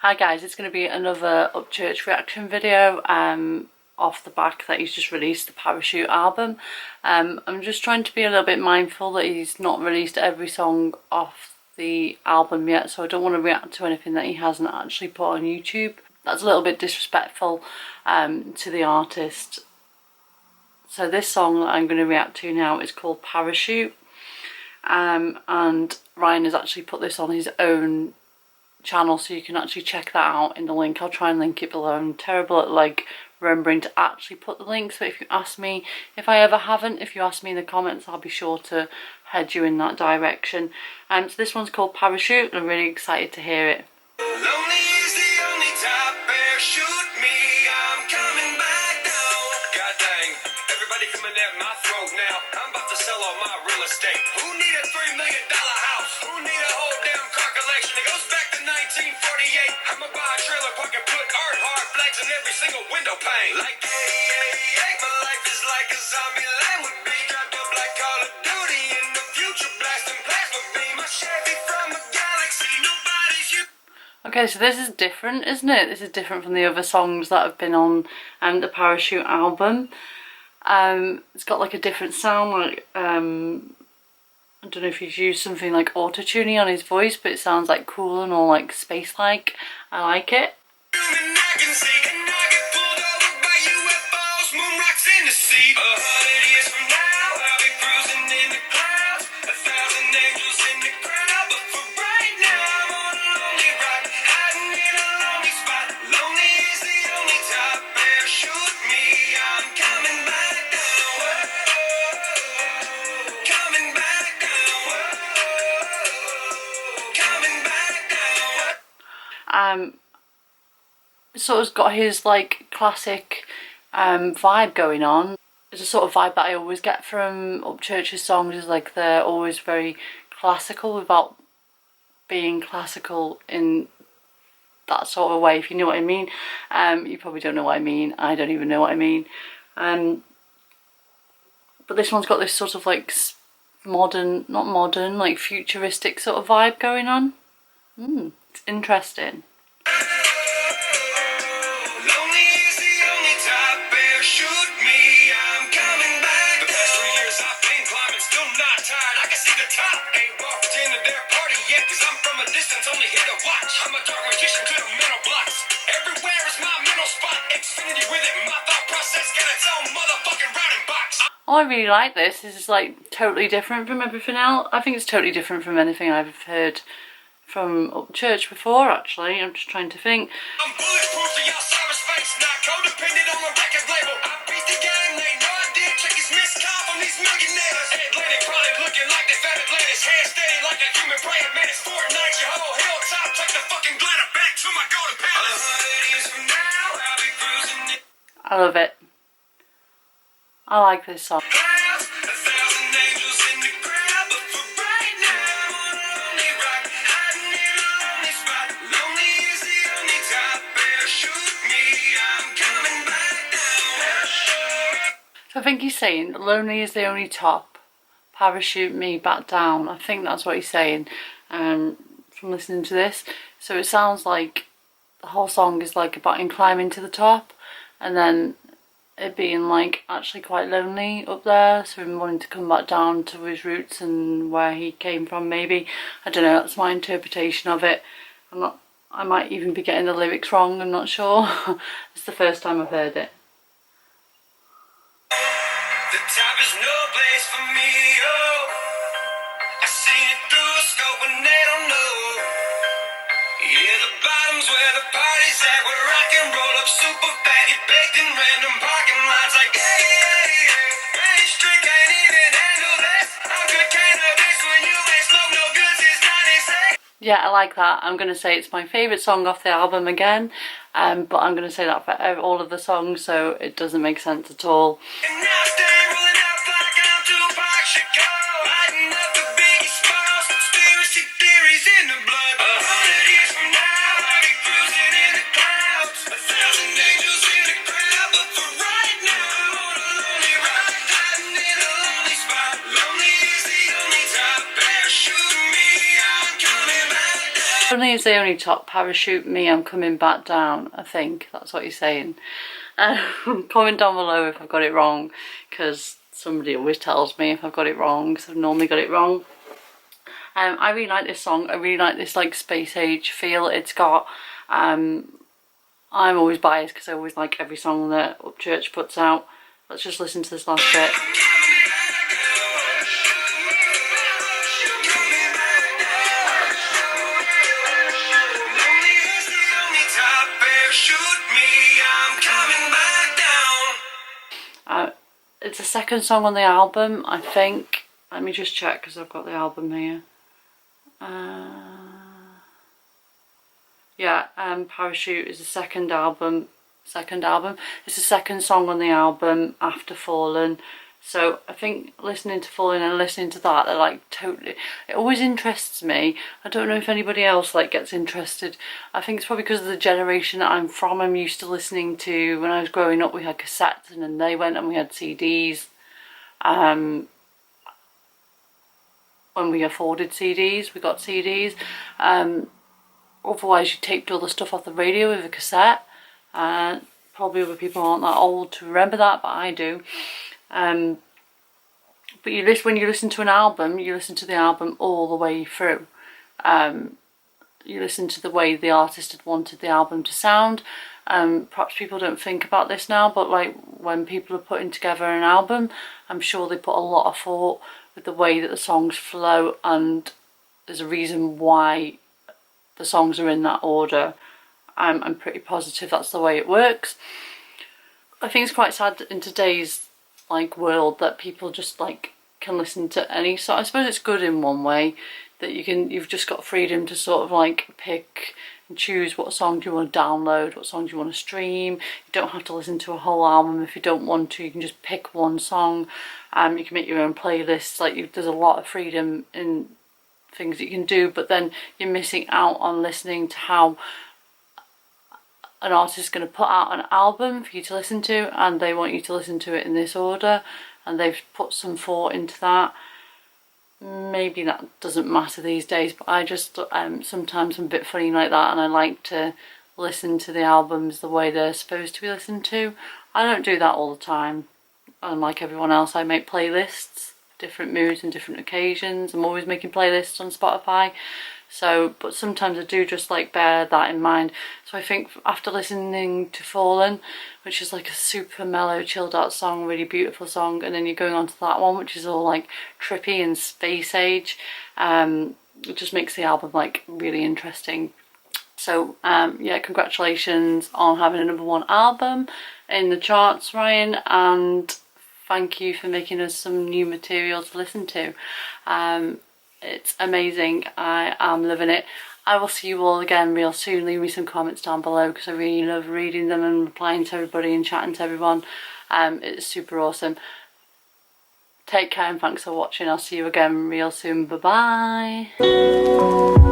Hi guys, it's going to be another Upchurch reaction video off the back that he's just released the Parachute album. I'm just trying to be a little bit mindful that he's not released every song off the album yet, so I don't want to react to anything that he hasn't actually put on YouTube. That's a little bit disrespectful to the artist. So this song that I'm going to react to now is called Parachute, and Ryan has actually put this on his own channel, so you can actually check that out in the link. I'll try and link it below. I'm terrible at like remembering to actually put the links, but if you ask me, if I ever haven't, if you ask me in the comments, I'll be sure to head you in that direction. So this one's called Parachute, and I'm really excited to hear it. Lonely is the only type, parachute me, I'm coming back down. God dang, everybody coming at my throat now. I'm about to sell all my real estate. Who need a $3 million house? Who need a whole damn car collection? It goes back to 1948. I'ma buy a trailer park and put art hard flags in every single window pane. Like, hey, my life is like a zombie land would be trapped up like Call of Duty in the future, blasting plasma beam. My Chevy from a galaxy, nobody's you. Okay, so this is different, isn't it? This is different from the other songs that have been on the Parachute album. It's got like a different sound, like I don't know if he's used something like auto-tuning on his voice, but it sounds like cool and all like space-like. I like it. Sort of got his like classic vibe going on. It's a sort of vibe that I always get from Upchurch's songs, is like they're always very classical without being classical in that sort of way, if you know what I mean. You probably don't know what I mean. I don't even know what I mean. But this one's got this sort of like modern, not modern, like futuristic sort of vibe going on. It's interesting. Only here to watch. I'm a dark magician to the mental blocks. Everywhere is my mental spot. Xfinity with it. My thought process got its own motherfucking routing box. Oh, I really like this. This is like totally different from everything else. I think it's totally different from anything I've heard from Upchurch before, actually. I'm just trying to think. I'm bulletproof to y'all cyberspace. Not codependent on a record label. I beat the game. They know I did. Check his missed call from these millionaires. Atlantic probably looking like they fat Atlantis. Hair steady like a human prayer. Man, it's Fortnite. Your whole hilltop. Take the fucking glider back to my golden palace. 100 years from now, I'll be cruising. I love it. I like this song. So I think he's saying lonely is the only top, parachute me back down. I think that's what he's saying from listening to this. So it sounds like the whole song is like about him climbing to the top, and then it being like actually quite lonely up there, so him wanting to come back down to his roots and where he came from, maybe. I don't know, that's my interpretation of it. I might even be getting the lyrics wrong, I'm not sure. It's the first time I've heard it. The top is no place for me, oh. I seen it through a scope and they don't know. Yeah, the bottom's where the party's at, where I can roll up super fat, get baked in random parking lots like, hey, hey, hey. Range drink ain't even handle this. I'm good cannabis when you ain't smoked no good since 96. Yeah, I like that. I'm going to say it's my favourite song off the album again, but I'm going to say that for all of the songs, so it doesn't make sense at all. And now stay rolling out like I'm Tupac Shakur, lighting up the Biggie Smalls, conspiracy theories in the blood. 100 years from now, I'll be cruising in the clouds, 1,000 angels in the crowd, but for right now, I'm on a lonely ride, hiding in a lonely spot. Lonely is the only type, parachute me, I'm coming back down. Sunny is the only top, parachute me, I'm coming back down. I think that's what he's saying. Comment down below if I've got it wrong, because somebody always tells me if I've got it wrong, because I've normally got it wrong. I really like this song. I really like this like space age feel it's got. I'm always biased because I always like every song that Upchurch puts out. Let's just listen to this last bit. It's the second song on the album, I think. Let me just check because I've got the album here. Yeah, Parachute is the second album. It's the second song on the album after Fallen. So I think listening to Fallen and listening to that, they're like totally, it always interests me. I don't know if anybody else like gets interested. I think it's probably because of the generation that I'm from. I'm used to listening to, when I was growing up we had cassettes and then they went and we had CDs. When we afforded CDs, we got CDs. Otherwise you taped all the stuff off the radio with a cassette. Probably other people aren't that old to remember that, but I do. But when you listen to an album, you listen to the album all the way through. You listen to the way the artist had wanted the album to sound. Perhaps people don't think about this now, but like when people are putting together an album, I'm sure they put a lot of thought with the way that the songs flow, and there's a reason why the songs are in that order. I'm pretty positive that's the way it works. I think it's quite sad in today's like world that people just like can listen to any song. I suppose it's good in one way that you've just got freedom to sort of like pick and choose what song do you want to download, what song do you want to stream. You don't have to listen to a whole album if you don't want to. You can just pick one song. You can make your own playlists. Like there's a lot of freedom in things that you can do, but then you're missing out on listening to how an artist is going to put out an album for you to listen to, and they want you to listen to it in this order, and they've put some thought into that. Maybe that doesn't matter these days, but I just sometimes I'm a bit funny like that, and I like to listen to the albums the way they're supposed to be listened to. I don't do that all the time. Unlike everyone else, I make playlists, different moods and different occasions. I'm always making playlists on Spotify. So, but sometimes I do just like bear that in mind. So I think after listening to Fallen, which is like a super mellow, chilled out song, really beautiful song, and then you're going on to that one, which is all like trippy and space age, it just makes the album like really interesting. So yeah, congratulations on having a #1 album in the charts, Ryan, and thank you for making us some new material to listen to. It's amazing. I am loving it. I will see you all again real soon. Leave me some comments down below because I really love reading them and replying to everybody and chatting to everyone. It's super awesome. Take care and thanks for watching. I'll see you again real soon. Bye bye.